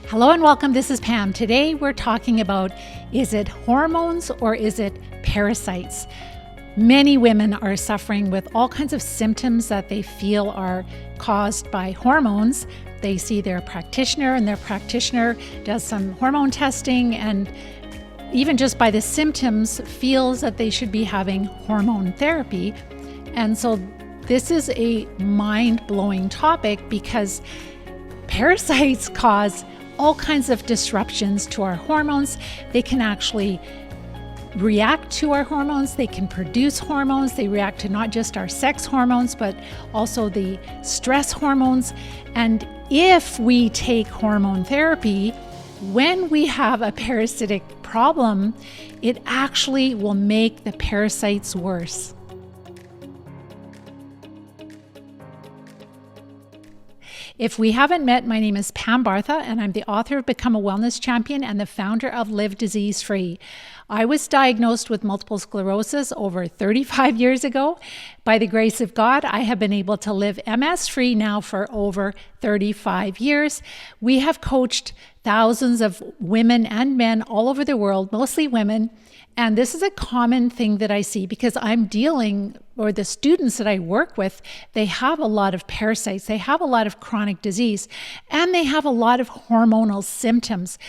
Hello and welcome. This is Pam. Today we're talking about, is it hormones or is it parasites? Many women are suffering with all kinds of symptoms that they feel are caused by hormones. They see their practitioner and their practitioner does some hormone testing and even just by the symptoms feels that they should be having hormone therapy. And so this is a mind-blowing topic because parasites cause all kinds of disruptions to our hormones. They can actually react to our hormones. They can produce hormones. They react to not just our sex hormones, but also the stress hormones. And if we take hormone therapy, when we have a parasitic problem, it actually will make the parasites worse. If we haven't met, my name is Pam Bartha, and I'm the author of Become a Wellness Champion and the founder of Live Disease Free. I was diagnosed with multiple sclerosis over 35 years ago. By the grace of God, I have been able to live MS-free now for over 35 years. We have coached thousands of women and men all over the world, mostly women. And this is a common thing that I see because I'm dealing, or the students that I work with, they have a lot of parasites, they have a lot of chronic disease, and they have a lot of hormonal symptoms.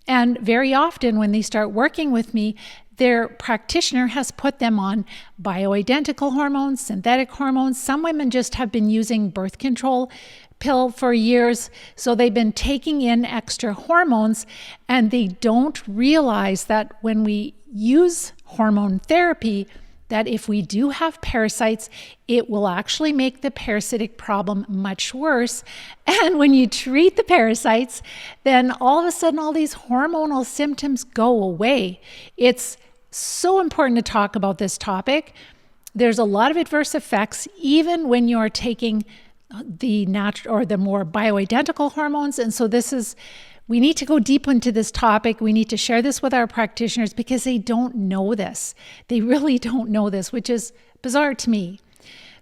And very often when they start working with me, their practitioner has put them on bioidentical hormones, synthetic hormones. Some women just have been using birth control pill for years, so they've been taking in extra hormones, and they don't realize that when we use hormone therapy, that if we do have parasites, it will actually make the parasitic problem much worse. And when you treat the parasites, then all of a sudden all these hormonal symptoms go away. It's so important to talk about this topic. There's a lot of adverse effects, even when you're taking the natural or the more bioidentical hormones. And so we need to go deep into this topic. We need to share this with our practitioners because they don't know this. They really don't know this, which is bizarre to me.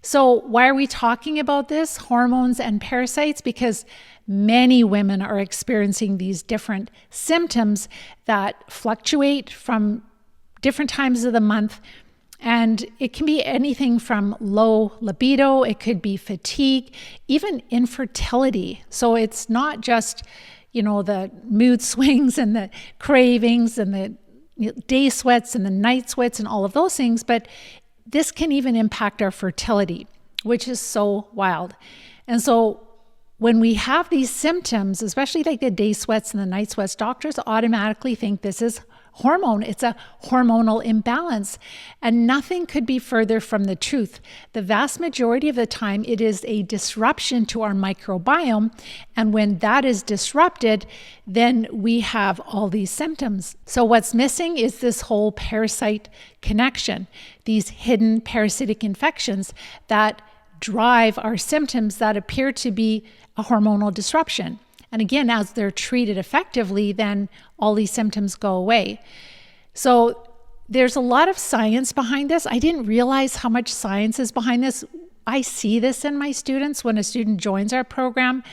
So why are we talking about this, hormones and parasites? Because many women are experiencing these different symptoms that fluctuate from different times of the month. And it can be anything from low libido, it could be fatigue, even infertility. So it's not just, the mood swings and the cravings and the day sweats and the night sweats and all of those things, but this can even impact our fertility, which is so wild. And so when we have these symptoms, especially like the day sweats and the night sweats, doctors automatically think this is hormone. It's a hormonal imbalance, and nothing could be further from the truth. The vast majority of the time, it is a disruption to our microbiome, and when that is disrupted, then we have all these symptoms. So what's missing is this whole parasite connection, these hidden parasitic infections that drive our symptoms that appear to be a hormonal disruption. And again, as they're treated effectively, then all these symptoms go away. So there's a lot of science behind this. I didn't realize how much science is behind this. I see this in my students. When a student joins our program,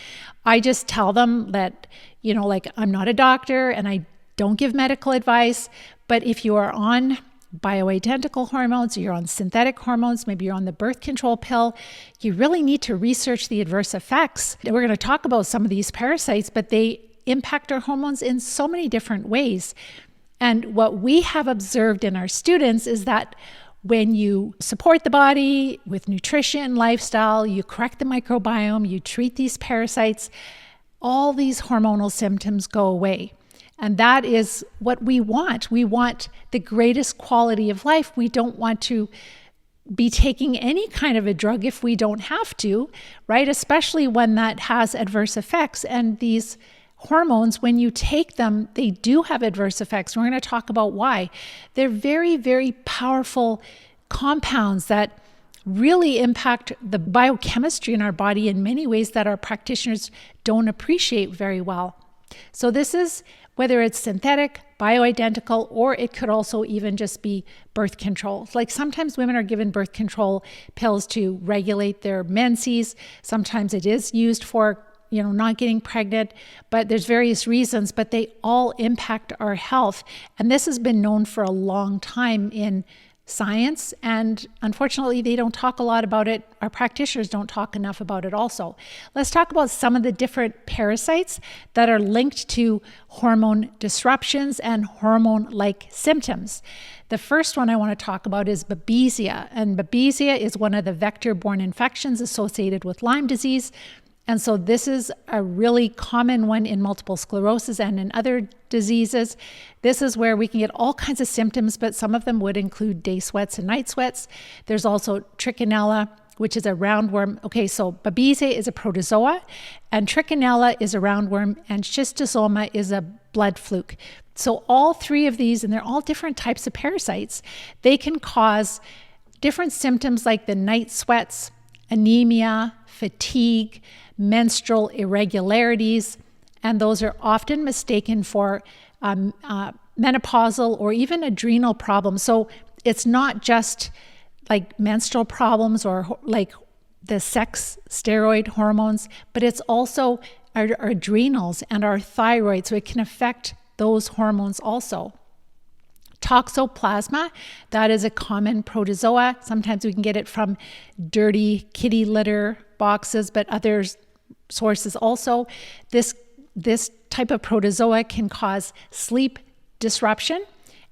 I just tell them that, I'm not a doctor and I don't give medical advice, but if you are on bioidentical hormones, you're on synthetic hormones, maybe you're on the birth control pill, you really need to research the adverse effects. We're going to talk about some of these parasites, but they impact our hormones in so many different ways. And what we have observed in our students is that when you support the body with nutrition, lifestyle, you correct the microbiome, you treat these parasites, all these hormonal symptoms go away. And that is what we want. We want the greatest quality of life. We don't want to be taking any kind of a drug if we don't have to, right? Especially when that has adverse effects. And these hormones, when you take them, they do have adverse effects. We're going to talk about why. They're very, very powerful compounds that really impact the biochemistry in our body in many ways that our practitioners don't appreciate very well. So this is whether it's synthetic, bioidentical, or it could also even just be birth control. Like sometimes women are given birth control pills to regulate their menses. Sometimes it is used for not getting pregnant, but there's various reasons, but they all impact our health. And this has been known for a long time in science, and unfortunately they don't talk a lot about it. Our practitioners don't talk enough about it also. Let's talk about some of the different parasites that are linked to hormone disruptions and hormone-like symptoms. The first one I want to talk about is babesia, and babesia is one of the vector-borne infections associated with Lyme disease. And so this is a really common one in multiple sclerosis and in other diseases. This is where we can get all kinds of symptoms, but some of them would include day sweats and night sweats. There's also trichinella, which is a roundworm. Okay, so babesia is a protozoa, and trichinella is a roundworm, and schistosoma is a blood fluke. So all three of these, and they're all different types of parasites, they can cause different symptoms like the night sweats, anemia, fatigue, menstrual irregularities, and those are often mistaken for menopausal or even adrenal problems. So it's not just like menstrual problems or like the sex steroid hormones, but it's also our adrenals and our thyroid. So it can affect those hormones also. Toxoplasma, that is a common protozoa. Sometimes we can get it from dirty kitty litter boxes, but other sources also. This type of protozoa can cause sleep disruption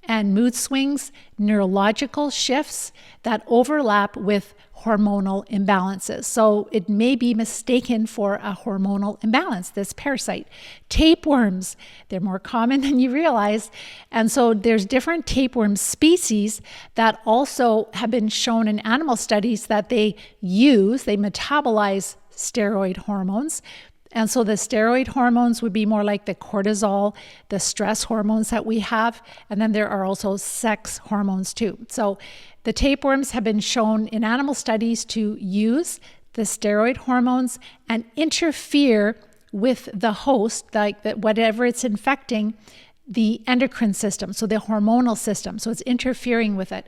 and mood swings, neurological shifts that overlap with hormonal imbalances. So it may be mistaken for a hormonal imbalance, this parasite. Tapeworms, they're more common than you realize. And so there's different tapeworm species that also have been shown in animal studies that they metabolize steroid hormones. And so the steroid hormones would be more like the cortisol, the stress hormones that we have. And then there are also sex hormones too. So the tapeworms have been shown in animal studies to use the steroid hormones and interfere with the host, like whatever it's infecting, the endocrine system, so the hormonal system. So it's interfering with it.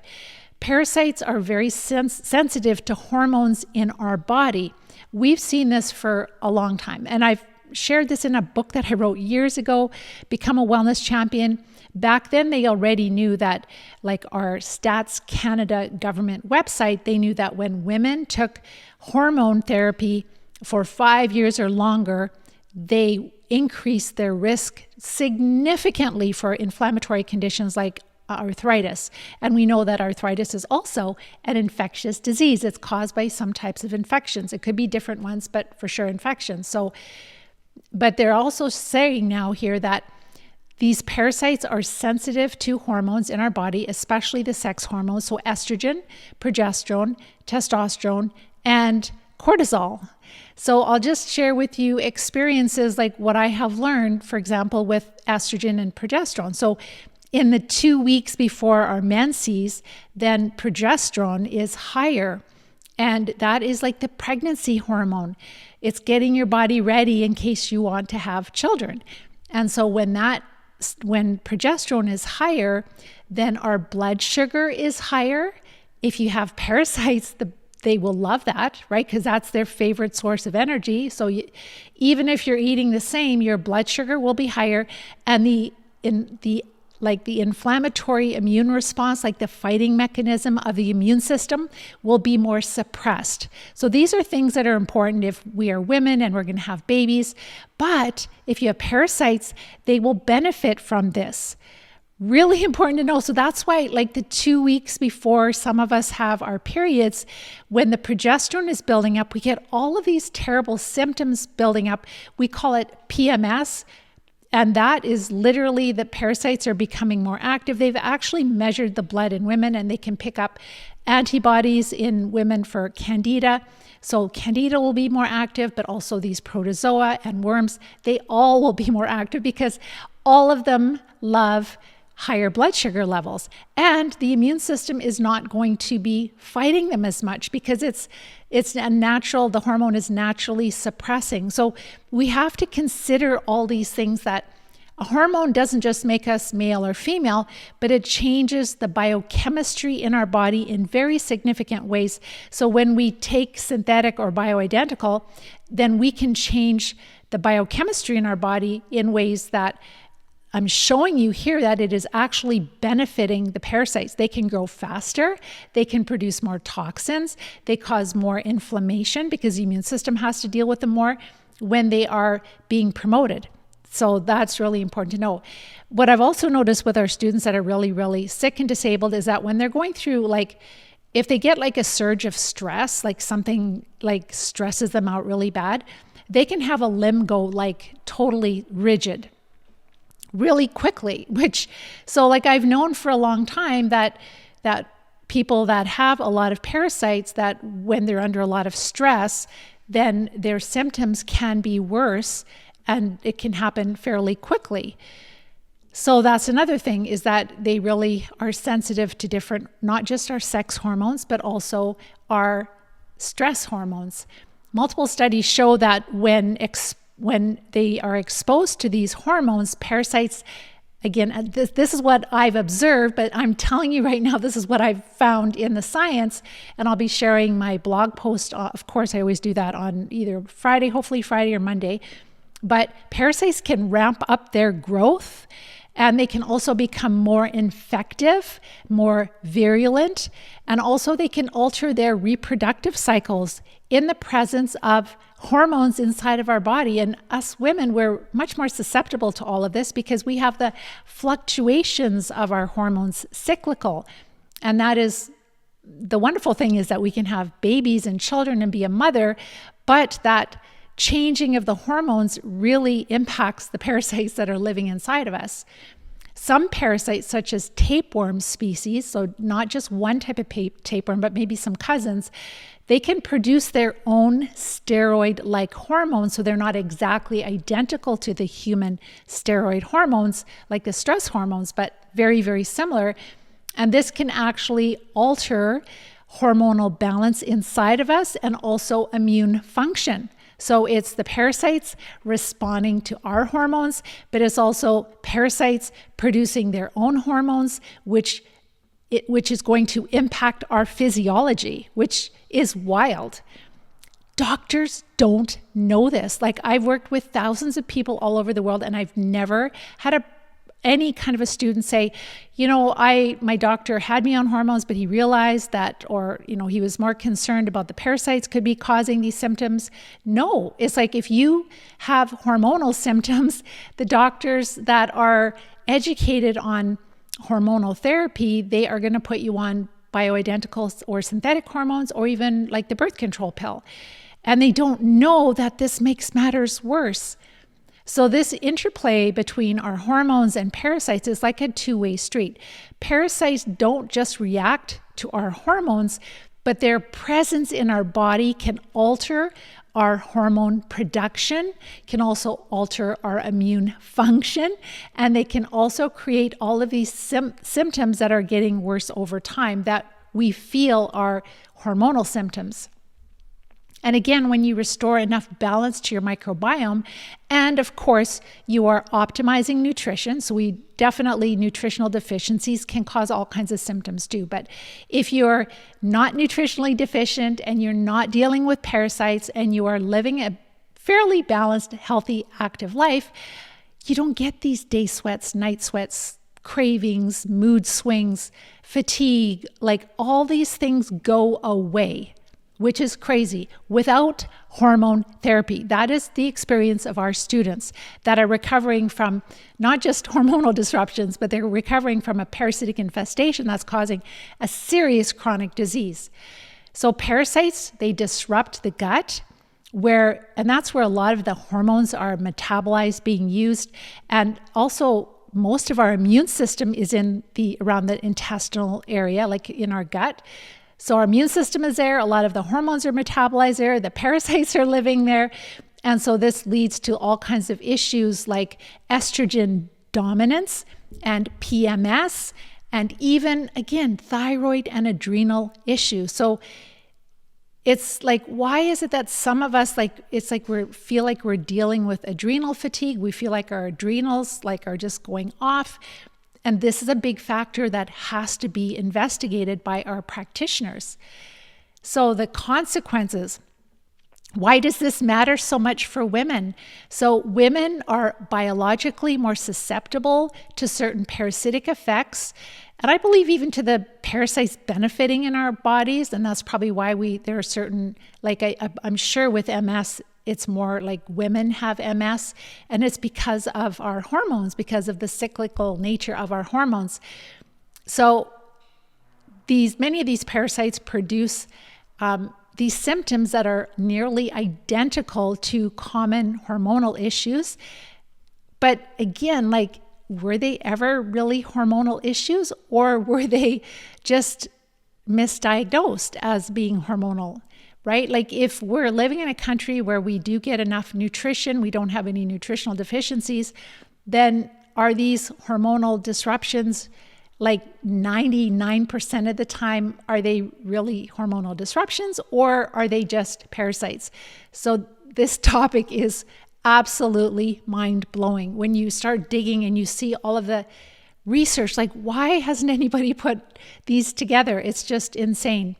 Parasites are very sensitive to hormones in our body. We've seen this for a long time, and I've shared this in a book that I wrote years ago, Become a Wellness Champion. Back then, they already knew that, like our Stats Canada government website, they knew that when women took hormone therapy for 5 years or longer, they increased their risk significantly for inflammatory conditions like arthritis. And we know that arthritis is also an infectious disease. It's caused by some types of infections. It could be different ones, but for sure infections. So, but they're also saying now here that these parasites are sensitive to hormones in our body, especially the sex hormones. So estrogen, progesterone, testosterone, and cortisol. So I'll just share with you experiences like what I have learned, for example, with estrogen and progesterone. So in the 2 weeks before our menses, then progesterone is higher. And that is like the pregnancy hormone. It's getting your body ready in case you want to have children. And so when progesterone is higher, then our blood sugar is higher. If you have parasites, they will love that, right? Because that's their favorite source of energy. So even if you're eating the same, your blood sugar will be higher, and the inflammatory immune response, like the fighting mechanism of the immune system, will be more suppressed. So these are things that are important if we are women and we're going to have babies. But if you have parasites, they will benefit from this. Really important to know. So that's why, like the 2 weeks before some of us have our periods, when the progesterone is building up, we get all of these terrible symptoms building up. We call it PMS. And that is literally the parasites are becoming more active. They've actually measured the blood in women, and they can pick up antibodies in women for candida. So candida will be more active, but also these protozoa and worms, they all will be more active because all of them love higher blood sugar levels. And the immune system is not going to be fighting them as much because it's a natural, the hormone is naturally suppressing. So we have to consider all these things, that a hormone doesn't just make us male or female, but it changes the biochemistry in our body in very significant ways. So when we take synthetic or bioidentical, then we can change the biochemistry in our body in ways that I'm showing you here that it is actually benefiting the parasites. They can grow faster, they can produce more toxins, they cause more inflammation because the immune system has to deal with them more when they are being promoted. So that's really important to know. What I've also noticed with our students that are really, really sick and disabled is that when they're going through, like, if they get like a surge of stress, like something like stresses them out really bad, they can have a limb go like totally rigid really quickly, so like I've known for a long time that people that have a lot of parasites, that when they're under a lot of stress, then their symptoms can be worse and it can happen fairly quickly. So that's another thing, is that they really are sensitive to different, not just our sex hormones, but also our stress hormones. Multiple studies show that when they are exposed to these hormones, parasites, again, this is what I've observed, but I'm telling you right now, this is what I've found in the science, and I'll be sharing my blog post. Of course, I always do that on either Friday, hopefully Friday or Monday, but parasites can ramp up their growth, and they can also become more infective, more virulent, and also they can alter their reproductive cycles in the presence of hormones inside of our body. And us women, we're much more susceptible to all of this because we have the fluctuations of our hormones cyclical. And that is the wonderful thing, is that we can have babies and children and be a mother, but that changing of the hormones really impacts the parasites that are living inside of us. Some parasites, such as tapeworm species, so not just one type of tapeworm, but maybe some cousins, they can produce their own steroid-like hormones, so they're not exactly identical to the human steroid hormones, like the stress hormones, but very, very similar. And this can actually alter hormonal balance inside of us and also immune function. So it's the parasites responding to our hormones, but it's also parasites producing their own hormones, which is going to impact our physiology, which is wild. Doctors don't know this. Like, I've worked with thousands of people all over the world, and I've never had any kind of a student say, my doctor had me on hormones, but he realized that, or, he was more concerned about the parasites could be causing these symptoms. No, it's like, if you have hormonal symptoms, the doctors that are educated on hormonal therapy, they are going to put you on bioidentical or synthetic hormones, or even like the birth control pill. And they don't know that this makes matters worse. So this interplay between our hormones and parasites is like a two-way street. Parasites don't just react to our hormones, but their presence in our body can alter our hormone production, can also alter our immune function, and they can also create all of these symptoms that are getting worse over time that we feel are hormonal symptoms. And again, when you restore enough balance to your microbiome, and of course, you are optimizing nutrition. So nutritional deficiencies can cause all kinds of symptoms too. But if you're not nutritionally deficient and you're not dealing with parasites and you are living a fairly balanced, healthy, active life, you don't get these day sweats, night sweats, cravings, mood swings, fatigue, like all these things go away, which is crazy, without hormone therapy. That is the experience of our students that are recovering from not just hormonal disruptions, but they're recovering from a parasitic infestation that's causing a serious chronic disease. So parasites, they disrupt the gut, and that's where a lot of the hormones are metabolized, being used. And also, most of our immune system is around the intestinal area, like in our gut. So our immune system is there, a lot of the hormones are metabolized there, the parasites are living there. And so this leads to all kinds of issues like estrogen dominance and PMS, and even, again, thyroid and adrenal issues. So it's like, why is it that some of us, it's like we feel like we're dealing with adrenal fatigue? We feel like our adrenals are just going off. And this is a big factor that has to be investigated by our practitioners. So the consequences Why does this matter so much for women? So women are biologically more susceptible to certain parasitic effects, and I believe even to the parasites benefiting in our bodies. And that's probably why there are certain, like I'm sure with MS, it's more like women have MS, and it's because of our hormones, because of the cyclical nature of our hormones. So many of these parasites produce these symptoms that are nearly identical to common hormonal issues. But again, like, were they ever really hormonal issues, or were they just misdiagnosed as being hormonal, right? Like, if we're living in a country where we do get enough nutrition, we don't have any nutritional deficiencies, then are these hormonal disruptions, like 99% of the time, are they really hormonal disruptions, or are they just parasites? So this topic is absolutely mind-blowing when you start digging and you see all of the research. Like, why hasn't anybody put these together? It's just insane.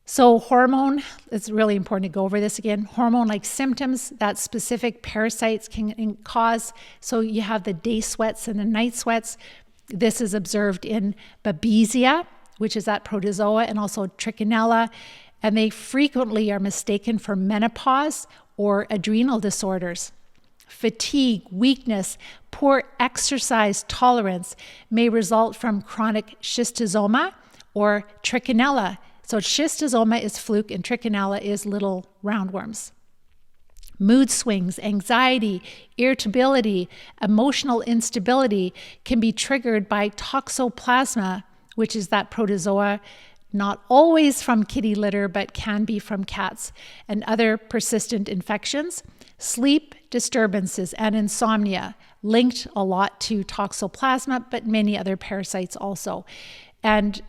So hormone, it's really important to go over this again. Hormone-like symptoms that specific parasites can cause. So you have the day sweats and the night sweats. This is observed in babesia, which is that protozoa, and also trichinella, and they frequently are mistaken for menopause or adrenal disorders. Fatigue, weakness, poor exercise tolerance may result from chronic schistosoma or trichinella. So schistosoma is fluke and trichinella is little roundworms. Mood swings, anxiety, irritability, emotional instability can be triggered by toxoplasma, which is that protozoa, not always from kitty litter, but can be from cats, and other persistent infections. Sleep disturbances and insomnia linked a lot to toxoplasma, but many other parasites also. And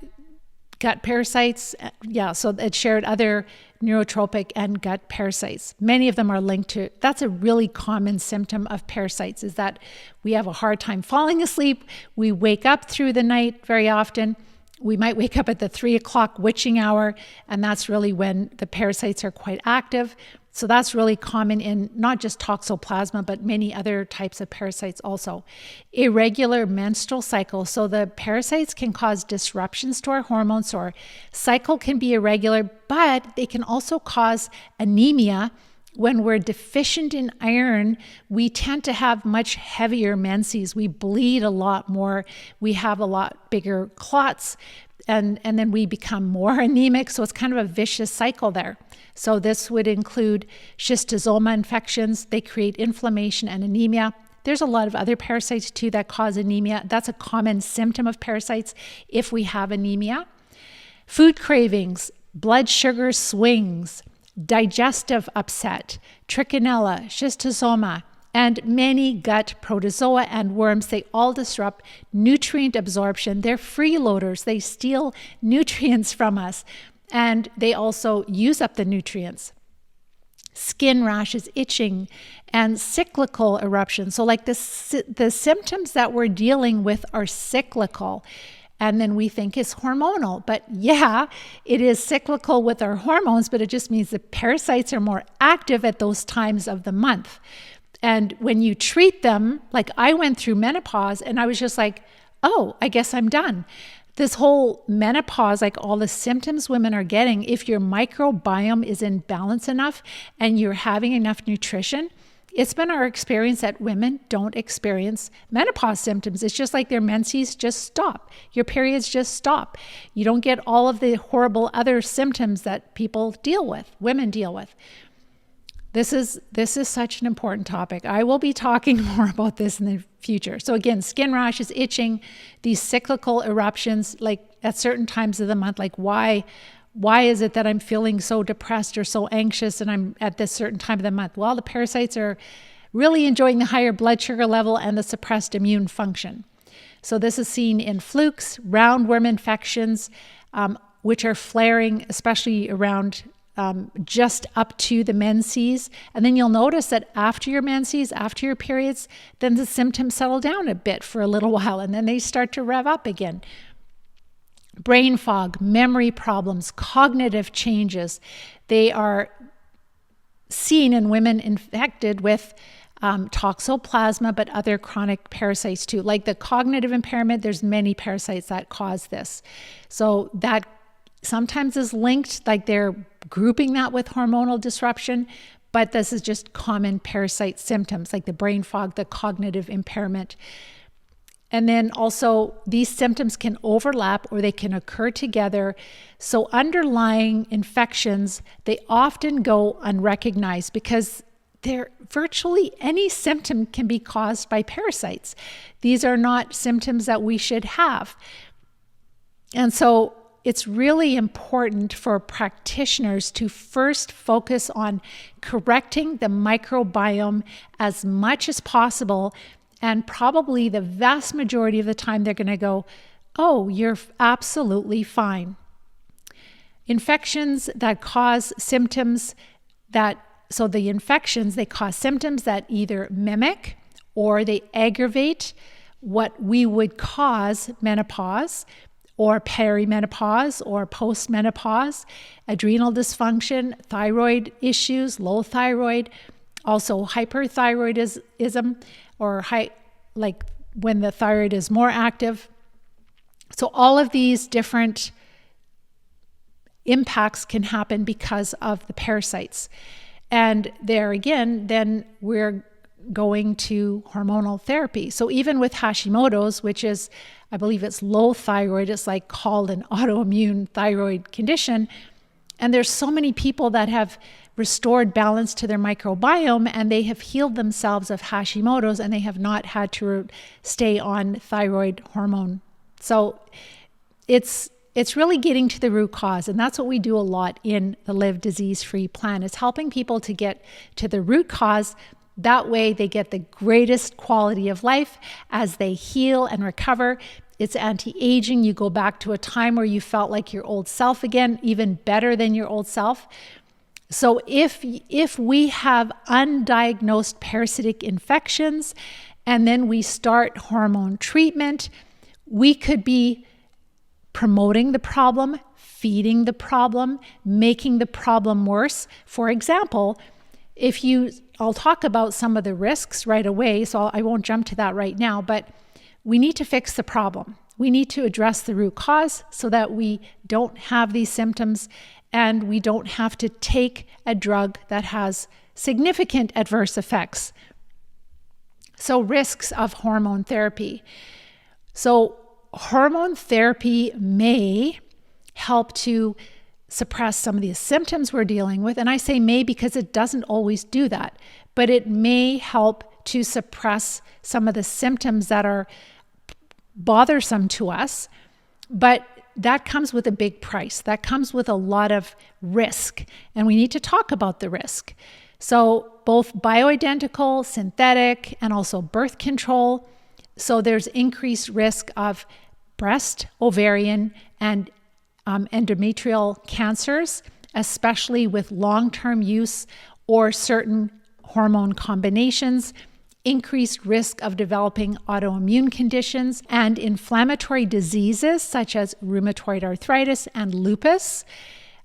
gut parasites, so it shared other neurotropic and gut parasites. Many of them are linked to, that's a really common symptom of parasites, is that we have a hard time falling asleep. We wake up through the night very often. We might wake up at the 3 o'clock witching hour, and that's really when the parasites are quite active. So that's really common in not just toxoplasma, but many other types of parasites also. Irregular menstrual cycle. So the parasites can cause disruptions to our hormones. So our cycle can be irregular, but they can also cause anemia. When we're deficient in iron, we tend to have much heavier menses. We bleed a lot more. We have a lot bigger clots, and then we become more anemic. So it's kind of a vicious cycle there. So this would include schistosoma infections. They create inflammation and anemia. There's a lot of other parasites too that cause anemia. That's a common symptom of parasites if we have anemia. Food cravings, blood sugar swings, digestive upset, trichinella, schistosoma, and many gut protozoa and worms. They all disrupt nutrient absorption. They're freeloaders. They steal nutrients from us, and they also use up the nutrients. Skin rashes, itching, and cyclical eruptions. So like the symptoms that we're dealing with are cyclical, and then we think it's hormonal. But yeah, it is cyclical with our hormones, but it just means the parasites are more active at those times of the month. And when you treat them, like I went through menopause and I was just like, oh, I guess I'm done. This whole menopause, like all the symptoms women are getting, if your microbiome is in balance enough and you're having enough nutrition, it's been our experience that women don't experience menopause symptoms. It's just like their menses just stop. Your periods just stop. You don't get all of the horrible other symptoms that people deal with, women deal with. This is such an important topic. I will be talking more about this in the future. So again, skin rashes, itching, these cyclical eruptions, like at certain times of the month, like why is it that I'm feeling so depressed or so anxious and I'm at this certain time of the month? Well, the parasites are really enjoying the higher blood sugar level and the suppressed immune function. So this is seen in flukes, roundworm infections, which are flaring, especially around just up to the menses. And then you'll notice that after your menses, after your periods, then the symptoms settle down a bit for a little while, and then they start to rev up again. Brain fog, memory problems, cognitive changes. They are seen in women infected with toxoplasma, but other chronic parasites too. Like the cognitive impairment, there's many parasites that cause this. So that sometimes is linked, like they're grouping that with hormonal disruption, but this is just common parasite symptoms like the brain fog, the cognitive impairment. And then also these symptoms can overlap or they can occur together. So underlying infections, they often go unrecognized because virtually any symptom can be caused by parasites. These are not symptoms that we should have. And so it's really important for practitioners to first focus on correcting the microbiome as much as possible. And probably the vast majority of the time, they're going to go, oh, you're absolutely fine. Infections that cause symptoms the infections, they cause symptoms that either mimic or they aggravate what we would cause menopause or perimenopause or postmenopause, adrenal dysfunction, thyroid issues, low thyroid, also hyperthyroidism, or like when the thyroid is more active. So all of these different impacts can happen because of the parasites. And there again, then we're going to hormonal therapy. So even with Hashimoto's, which is, I believe it's low thyroid, it's like called an autoimmune thyroid condition. And there's so many people that have restored balance to their microbiome and they have healed themselves of Hashimoto's and they have not had to stay on thyroid hormone. So it's really getting to the root cause. And that's what we do a lot in the Live Disease-Free plan, is helping people to get to the root cause. That way they get the greatest quality of life as they heal and recover. It's anti-aging. You go back to a time where you felt like your old self again, even better than your old self. So if we have undiagnosed parasitic infections and then we start hormone treatment, we could be promoting the problem, feeding the problem, making the problem worse. For example, I'll talk about some of the risks right away, so I won't jump to that right now, but we need to fix the problem. We need to address the root cause so that we don't have these symptoms and we don't have to take a drug that has significant adverse effects. So risks of hormone therapy. So hormone therapy may help to suppress some of the symptoms we're dealing with. And I say may because it doesn't always do that, but it may help to suppress some of the symptoms that are bothersome to us. But that comes with a big price. That comes with a lot of risk. And we need to talk about the risk. So both bioidentical, synthetic, and also birth control. So there's increased risk of breast, ovarian, and endometrial cancers, especially with long-term use or certain hormone combinations, increased risk of developing autoimmune conditions and inflammatory diseases such as rheumatoid arthritis and lupus.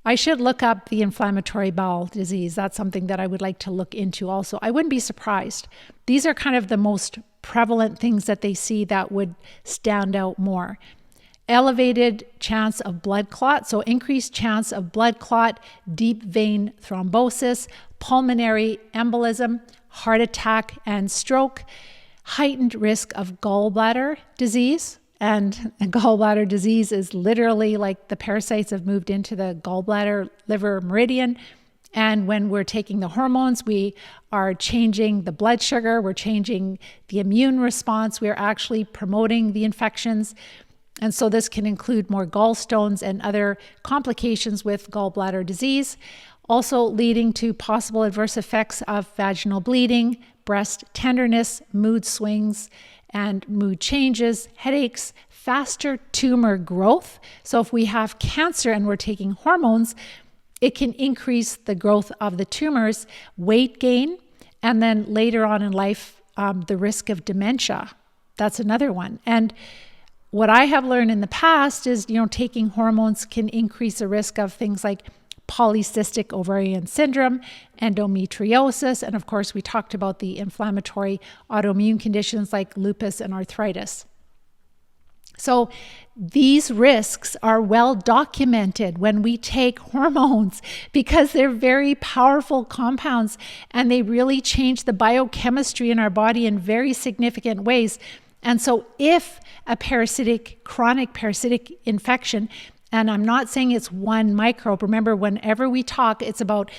I should look up the inflammatory bowel disease. That's something that I would like to look into also. I wouldn't be surprised. These are kind of the most prevalent things that they see that would stand out more. Elevated chance of blood clot, so increased chance of blood clot, deep vein thrombosis, pulmonary embolism, heart attack and stroke, heightened risk of gallbladder disease. And gallbladder disease is literally like the parasites have moved into the gallbladder liver meridian. And when we're taking the hormones, we are changing the blood sugar, we're changing the immune response, we're actually promoting the infections. And so this can include more gallstones and other complications with gallbladder disease, also leading to possible adverse effects of vaginal bleeding, breast tenderness, mood swings, and mood changes, headaches, faster tumor growth. So if we have cancer and we're taking hormones, it can increase the growth of the tumors, weight gain, and then later on in life, the risk of dementia. That's another one. And what I have learned in the past is, taking hormones can increase the risk of things like polycystic ovarian syndrome, endometriosis, and of course, we talked about the inflammatory autoimmune conditions like lupus and arthritis. So these risks are well documented when we take hormones because they're very powerful compounds and they really change the biochemistry in our body in very significant ways. And so if a chronic parasitic infection, and I'm not saying it's one microbe, remember, whenever we talk, it's about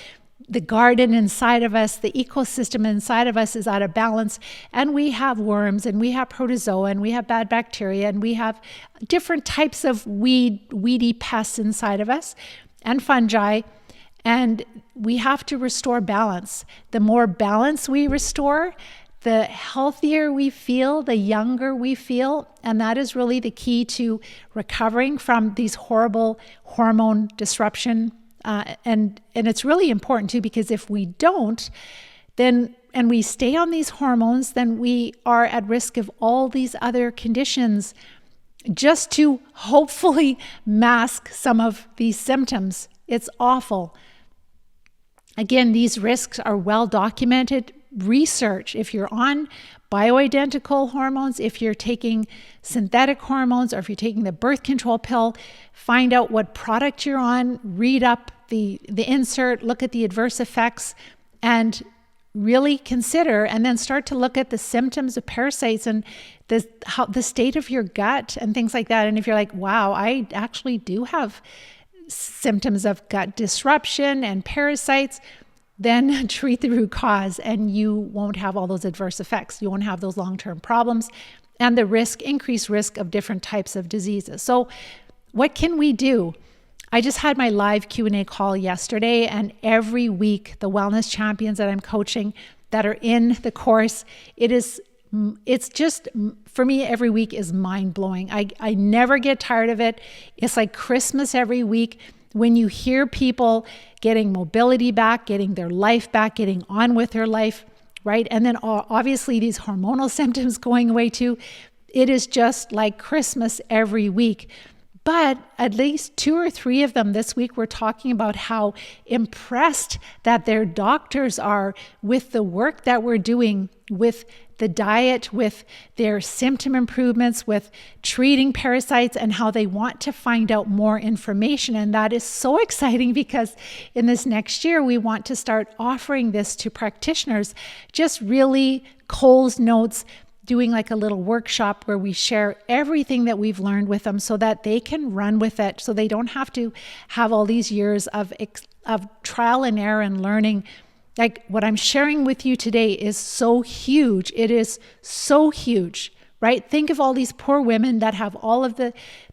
the garden inside of us, the ecosystem inside of us is out of balance, and we have worms, and we have protozoa, and we have bad bacteria, and we have different types of weedy pests inside of us, and fungi, and we have to restore balance. The more balance we restore, the healthier we feel, the younger we feel, and that is really the key to recovering from these horrible hormone disruption. And it's really important too, because if we don't, then, and we stay on these hormones, then we are at risk of all these other conditions just to hopefully mask some of these symptoms. It's awful. Again, these risks are well documented. Research, if you're on bioidentical hormones, if you're taking synthetic hormones, or if you're taking the birth control pill, find out what product you're on, read up the insert, look at the adverse effects, and really consider, and then start to look at the symptoms of parasites and the state of your gut and things like that. And if you're like, wow, I actually do have symptoms of gut disruption and parasites, then treat the root cause and you won't have all those adverse effects. You won't have those long-term problems and the increased risk of different types of diseases. So what can we do? I just had my live Q&A call yesterday, and every week the wellness champions that I'm coaching that are in the course, it's just, for me, every week is mind-blowing. I never get tired of it. It's like Christmas every week. When you hear people getting mobility back, getting their life back, getting on with their life, right? And then obviously these hormonal symptoms going away too. It is just like Christmas every week. But at least 2 or 3 of them this week were talking about how impressed that their doctors are with the work that we're doing with the diet, with their symptom improvements, with treating parasites, and how they want to find out more information. And that is so exciting because in this next year, we want to start offering this to practitioners, just really Cole's notes, doing like a little workshop where we share everything that we've learned with them so that they can run with it, so they don't have to have all these years of trial and error and learning. Like what I'm sharing with you today is so huge. It is so huge, right? Think of all these poor women that have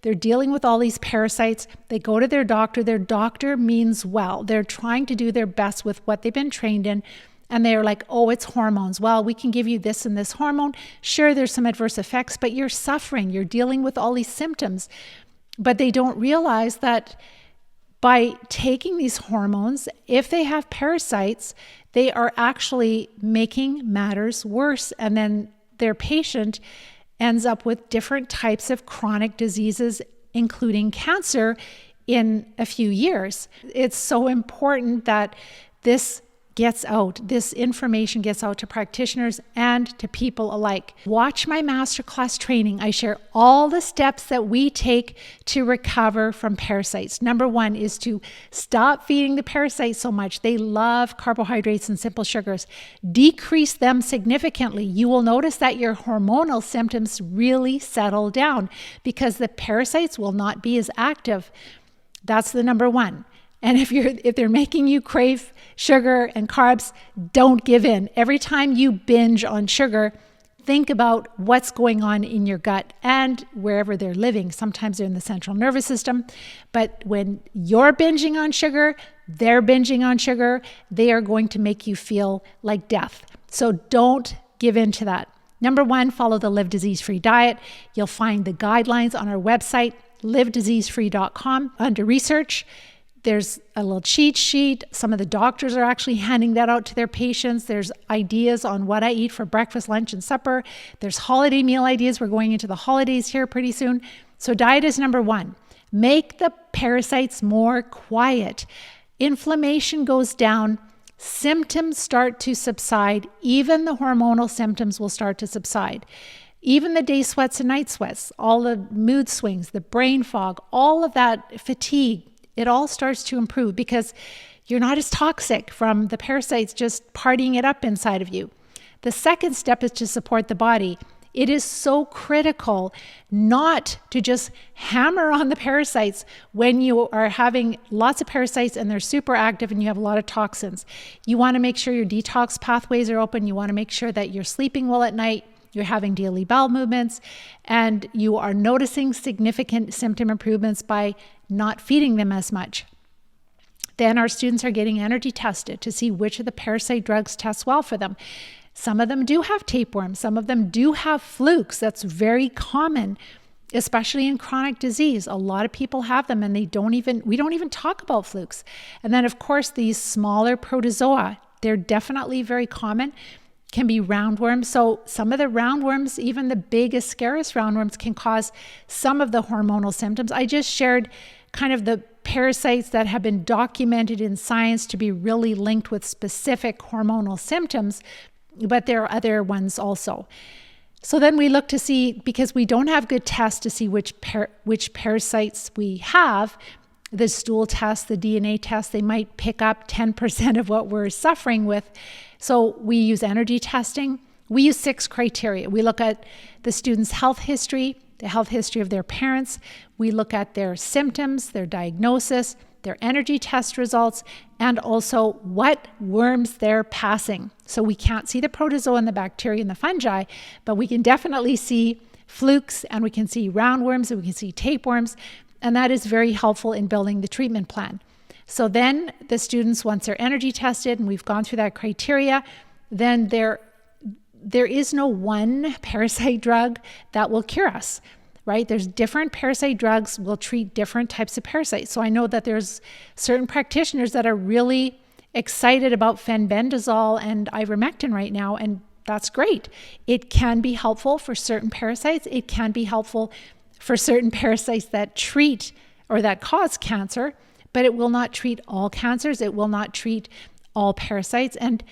they're dealing with all these parasites. They go to their doctor means well. They're trying to do their best with what they've been trained in. And they're like, oh, it's hormones. Well, we can give you this and this hormone. Sure, there's some adverse effects, but you're suffering. You're dealing with all these symptoms. But they don't realize that by taking these hormones, if they have parasites, they are actually making matters worse. And then their patient ends up with different types of chronic diseases, including cancer, in a few years. It's so important that this information gets out to practitioners and to people alike. Watch my masterclass training. I share all the steps that we take to recover from parasites. Number 1 is to stop feeding the parasites so much. They love carbohydrates and simple sugars. Decrease them significantly. You will notice that your hormonal symptoms really settle down because the parasites will not be as active. That's the number 1. And if they're making you crave sugar and carbs, don't give in. Every time you binge on sugar, think about what's going on in your gut and wherever they're living. Sometimes they're in the central nervous system. But when you're binging on sugar, they're binging on sugar, they are going to make you feel like death. So don't give in to that. Number 1, follow the Live Disease-Free diet. You'll find the guidelines on our website, livediseasefree.com, under research. There's a little cheat sheet. Some of the doctors are actually handing that out to their patients. There's ideas on what I eat for breakfast, lunch, and supper. There's holiday meal ideas. We're going into the holidays here pretty soon. So diet is number 1. Make the parasites more quiet. inflammation goes down, symptoms start to subside. Even the hormonal symptoms will start to subside. Even the day sweats and night sweats, all the mood swings, the brain fog, all of that fatigue, it all starts to improve because you're not as toxic from the parasites just partying it up inside of you. The second step is to support the body. It is so critical not to just hammer on the parasites when you are having lots of parasites and they're super active and you have a lot of toxins. You want to make sure your detox pathways are open. You want to make sure that you're sleeping well at night, you're having daily bowel movements, and you are noticing significant symptom improvements by not feeding them as much. Then our students are getting energy tested to see which of the parasite drugs test well for them. Some of them do have tapeworms. Some of them do have flukes. That's very common, especially in chronic disease. A lot of people have them and we don't even talk about flukes. And then of course, these smaller protozoa, they're definitely very common, can be roundworms. So some of the roundworms, even the big Ascaris roundworms, can cause some of the hormonal symptoms. I just shared kind of the parasites that have been documented in science to be really linked with specific hormonal symptoms, but there are other ones also. So then we look to see, because we don't have good tests to see which parasites we have, the stool test, the DNA test, they might pick up 10% of what we're suffering with. So we use energy testing. We use 6 criteria. We look at the student's health history, the health history of their parents. We look at their symptoms, their diagnosis, their energy test results, and also what worms they're passing. So we can't see the protozoa and the bacteria and the fungi, but we can definitely see flukes, and we can see roundworms, and we can see tapeworms, and that is very helpful in building the treatment plan. So then the students, once they're energy tested and we've gone through that criteria, then there is no one parasite drug that will cure us, right? There's different parasite drugs will treat different types of parasites. So I know that there's certain practitioners that are really excited about fenbendazole and ivermectin right now, and that's great. It can be helpful for certain parasites. It can be helpful for certain parasites that treat or that cause cancer, but it will not treat all cancers. It will not treat all parasites. And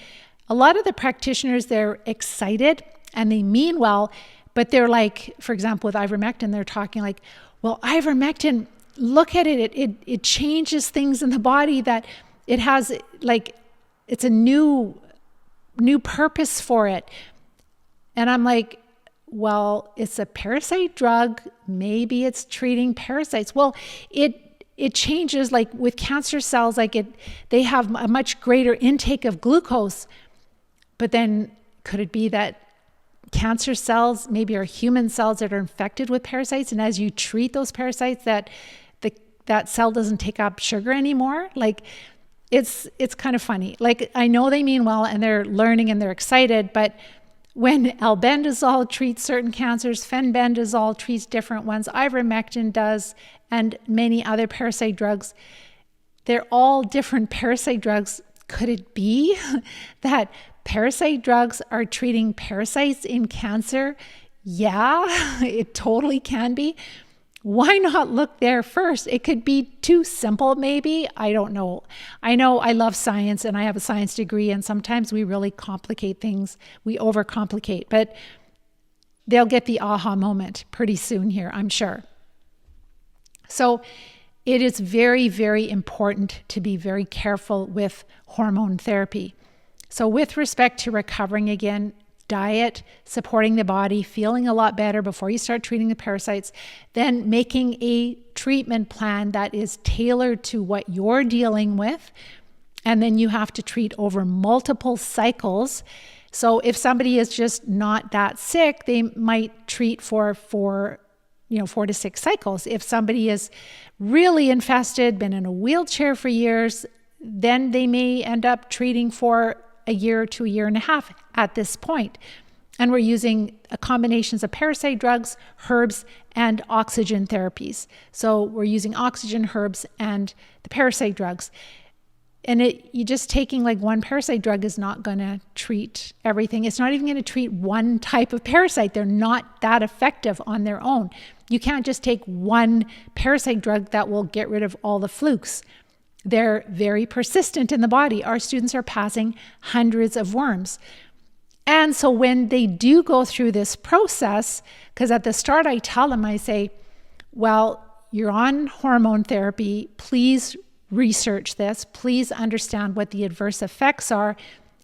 a lot of the practitioners, they're excited and they mean well, but they're like, for example, with ivermectin, they're talking like, well, ivermectin, look at it. It changes things in the body, that it has like, it's a new purpose for it. And I'm like, well, it's a parasite drug. Maybe it's treating parasites. Well, it changes, like with cancer cells, like they have a much greater intake of glucose. But then could it be that cancer cells maybe are human cells that are infected with parasites, and as you treat those parasites, that cell doesn't take up sugar anymore? Like it's kind of funny. Like I know they mean well and they're learning and they're excited, but when albendazole treats certain cancers, fenbendazole treats different ones, ivermectin does, and many other parasite drugs, they're all different parasite drugs. Could it be that parasite drugs are treating parasites in cancer? Yeah, it totally can be. Why not look there first? It could be too simple, maybe. I don't know. I know I love science and I have a science degree, and sometimes we really complicate things. We overcomplicate, but they'll get the aha moment pretty soon here, I'm sure. So it is very, very important to be very careful with hormone therapy. So with respect to recovering again, diet, supporting the body, feeling a lot better before you start treating the parasites, then making a treatment plan that is tailored to what you're dealing with. And then you have to treat over multiple cycles. So if somebody is just not that sick, they might treat for 4 to 6 cycles. If somebody is really infested, been in a wheelchair for years, then they may end up treating for a year to a year and a half at this point. And we're using combinations of parasite drugs, herbs, and oxygen therapies. So we're using oxygen, herbs, and the parasite drugs. And you just taking like one parasite drug is not going to treat everything. It's not even going to treat one type of parasite. They're not that effective on their own. You can't just take one parasite drug that will get rid of all the flukes. They're very persistent in the body. Our students are passing hundreds of worms. And so when they do go through this process, because at the start I tell them, I say, well, you're on hormone therapy. Please research this. Please understand what the adverse effects are.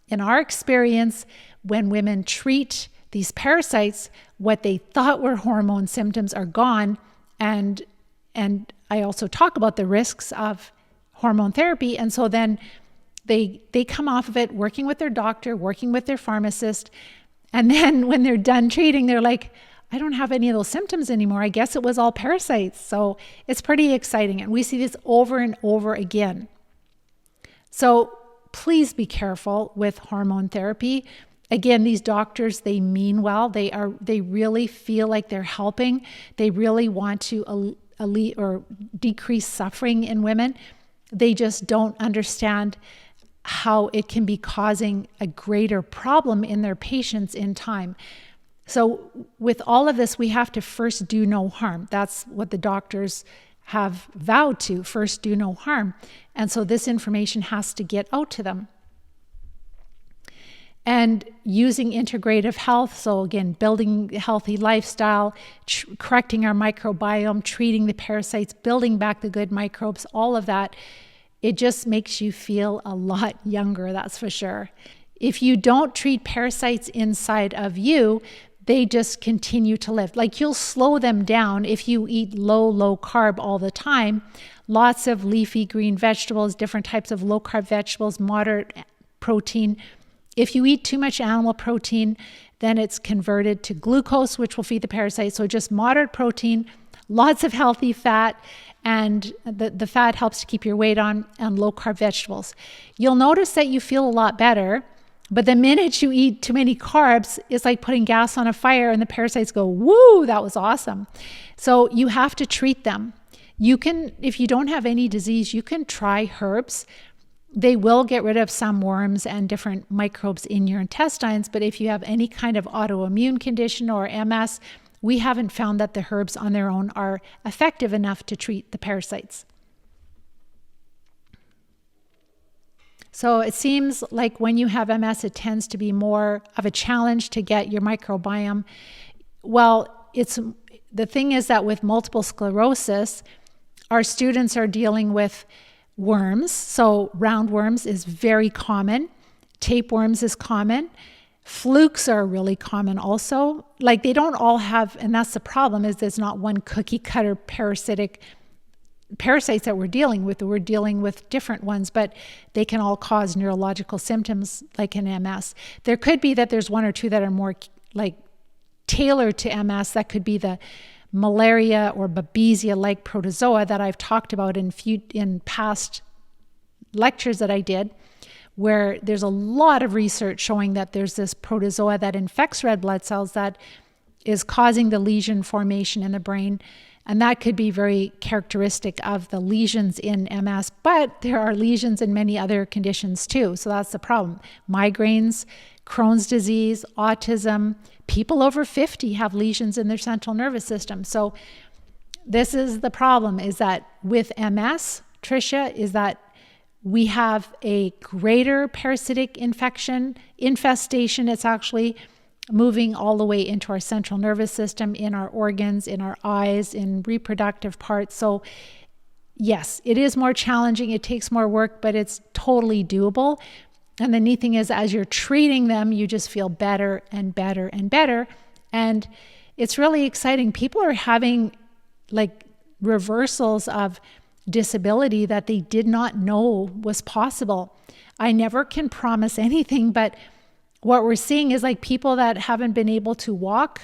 In our experience, when women treat these parasites, what they thought were hormone symptoms are gone. And I also talk about the risks of hormone therapy. And so then they come off of it working with their doctor, working with their pharmacist. And then when they're done treating, they're like, I don't have any of those symptoms anymore. I guess it was all parasites. So it's pretty exciting. And we see this over and over again. So please be careful with hormone therapy. Again, these doctors, they mean well. They really feel like they're helping. They really want to decrease suffering in women. They just don't understand how it can be causing a greater problem in their patients in time. So with all of this, we have to first do no harm. That's what the doctors have vowed to, first do no harm. And so this information has to get out to them. And using integrative health, so again, building a healthy lifestyle, correcting our microbiome, treating the parasites, building back the good microbes, all of that, it just makes you feel a lot younger, that's for sure. If you don't treat parasites inside of you, they just continue to live. Like you'll slow them down if you eat low carb all the time. Lots of leafy green vegetables, different types of low carb vegetables, moderate protein. If you eat too much animal protein, then it's converted to glucose, which will feed the parasites. So just moderate protein, lots of healthy fat, and the fat helps to keep your weight on, and low carb vegetables. You'll notice that you feel a lot better, but the minute you eat too many carbs, it's like putting gas on a fire and the parasites go, woo, that was awesome. So you have to treat them. You can, if you don't have any disease, you can try herbs. They will get rid of some worms and different microbes in your intestines, but if you have any kind of autoimmune condition or MS, we haven't found that the herbs on their own are effective enough to treat the parasites. So it seems like when you have MS, it tends to be more of a challenge to get your microbiome. Well, the thing is that with multiple sclerosis, our students are dealing with worms. So roundworms is very common. Tapeworms is common. Flukes are really common also. Like they don't all have, and that's the problem, is there's not one cookie cutter parasites that we're dealing with. We're dealing with different ones, but they can all cause neurological symptoms like an MS. There could be that there's one or two that are more like tailored to MS. That could be the malaria or babesia-like protozoa that I've talked about in past lectures that I did, where there's a lot of research showing that there's this protozoa that infects red blood cells that is causing the lesion formation in the brain. And that could be very characteristic of the lesions in MS, but there are lesions in many other conditions too. So that's the problem. Migraines, Crohn's disease, autism, people over 50 have lesions in their central nervous system. So this is the problem, is that with MS, Tricia, is that we have a greater parasitic infestation. It's actually moving all the way into our central nervous system, in our organs, in our eyes, in reproductive parts. So yes, it is more challenging. It takes more work, but it's totally doable. And the neat thing is, as you're treating them, you just feel better and better and better. And it's really exciting. People are having like reversals of disability that they did not know was possible. I never can promise anything, but what we're seeing is like people that haven't been able to walk,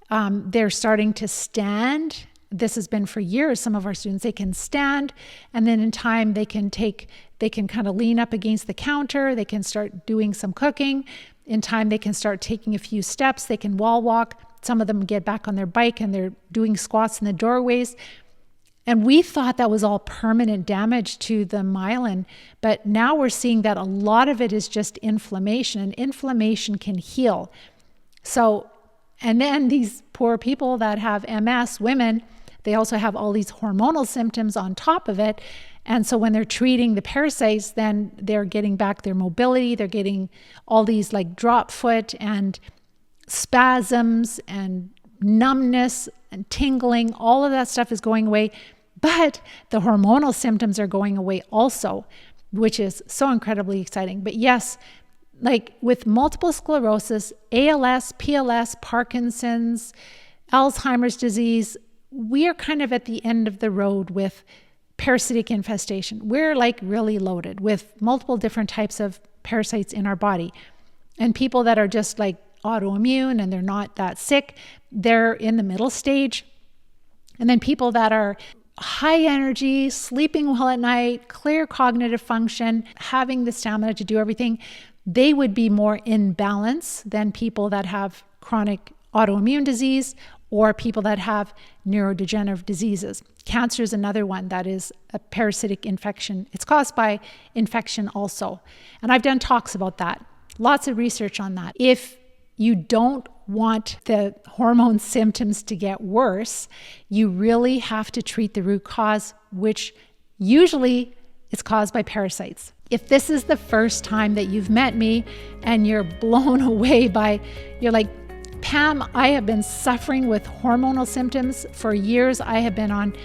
they're starting to stand. This has been for years. Some of our students, they can stand, and then in time they can kind of lean up against the counter. They can start doing some cooking. In time, they can start taking a few steps. They can wall walk. Some of them get back on their bike and they're doing squats in the doorways. And we thought that was all permanent damage to the myelin, but now we're seeing that a lot of it is just inflammation, and inflammation can heal. So, and then these poor people that have MS, women, they also have all these hormonal symptoms on top of it. And so when they're treating the parasites, then they're getting back their mobility. They're getting all these like drop foot and spasms and numbness and tingling. All of that stuff is going away. But the hormonal symptoms are going away also, which is so incredibly exciting. But yes, like with multiple sclerosis, ALS, PLS, Parkinson's, Alzheimer's disease, we are kind of at the end of the road with parasitic infestation. We're like really loaded with multiple different types of parasites in our body. And people that are just like autoimmune and they're not that sick, they're in the middle stage. And then people that are high energy, sleeping well at night, clear cognitive function, having the stamina to do everything, they would be more in balance than people that have chronic autoimmune disease or people that have neurodegenerative diseases. Cancer is another one that is a parasitic infection. It's caused by infection also. And I've done talks about that. Lots of research on that. If you don't want the hormone symptoms to get worse, you really have to treat the root cause, which usually is caused by parasites. If this is the first time that you've met me and you're blown away by, you're like, Pam, I have been suffering with hormonal symptoms for years. I have been on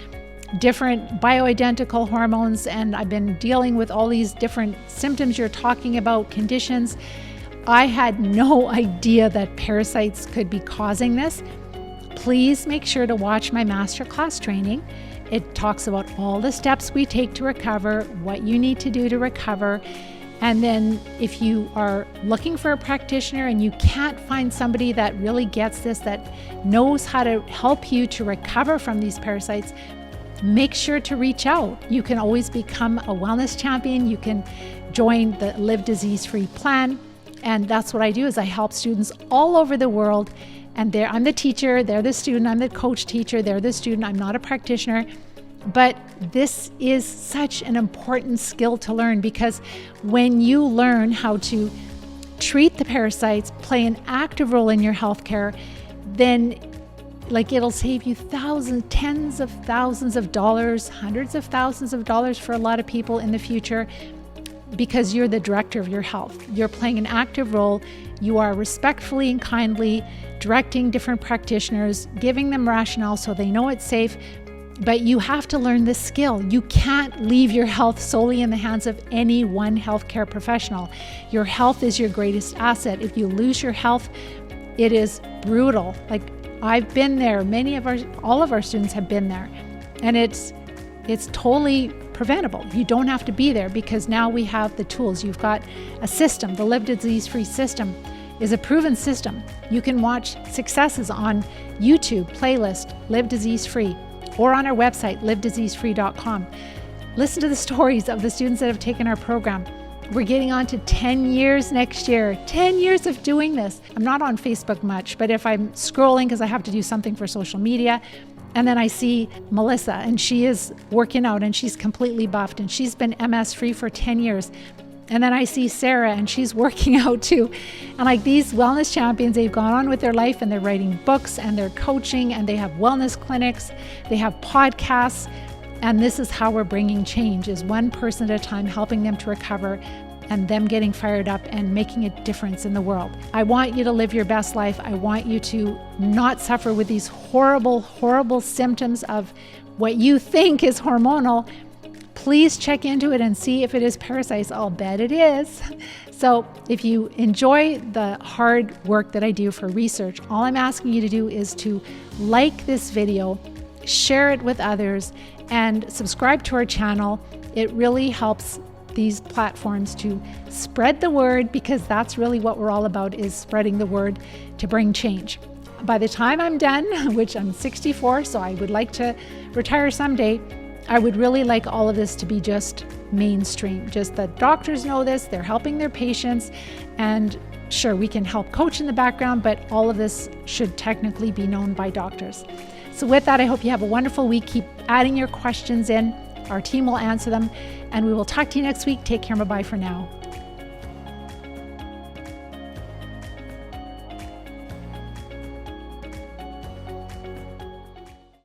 different bioidentical hormones and I've been dealing with all these different symptoms you're talking about, conditions. I had no idea that parasites could be causing this. Please make sure to watch my masterclass training. It talks about all the steps we take to recover, what you need to do to recover. And then if you are looking for a practitioner and you can't find somebody that really gets this, that knows how to help you to recover from these parasites, make sure to reach out. You can always become a wellness champion. You can join the Live Disease-Free plan. And that's what I do is I help students all over the world. And I'm the teacher, they're the student, I'm the coach teacher, they're the student, I'm not a practitioner. But this is such an important skill to learn because when you learn how to treat the parasites, play an active role in your healthcare, then like it'll save you thousands, tens of thousands of dollars, hundreds of thousands of dollars for a lot of people in the future because you're the director of your health. You're playing an active role. You are respectfully and kindly directing different practitioners, giving them rationale so they know it's safe. But you have to learn this skill. You can't leave your health solely in the hands of any one healthcare professional. Your health is your greatest asset. If you lose your health, it is brutal. Like I've been there. All of our students have been there. And it's totally preventable. You don't have to be there because now we have the tools. You've got a system. The Live Disease-Free system is a proven system. You can watch successes on YouTube playlist, Live Disease-Free, or on our website, livediseasefree.com. Listen to the stories of the students that have taken our program. We're getting on to 10 years next year, 10 years of doing this. I'm not on Facebook much, but if I'm scrolling because I have to do something for social media, and then I see Melissa and she is working out and she's completely buffed and she's been MS free for 10 years. And then I see Sarah and she's working out too. And like these wellness champions, they've gone on with their life and they're writing books and they're coaching and they have wellness clinics, they have podcasts. And this is how we're bringing change, is one person at a time, helping them to recover and them getting fired up and making a difference in the world. I want you to live your best life. I want you to not suffer with these horrible, horrible symptoms of what you think is hormonal. Please check into it and see if it is parasites. I'll bet it is. So if you enjoy the hard work that I do for research, all I'm asking you to do is to like this video, share it with others, and subscribe to our channel. It really helps these platforms to spread the word, because that's really what we're all about, is spreading the word to bring change. By the time I'm done, which I'm 64, so I would like to retire someday, I would really like all of this to be just mainstream. Just that doctors know this, they're helping their patients, and sure, we can help coach in the background, but all of this should technically be known by doctors. So with that, I hope you have a wonderful week. Keep adding your questions in. Our team will answer them, and we will talk to you next week. Take care. Bye-bye for now.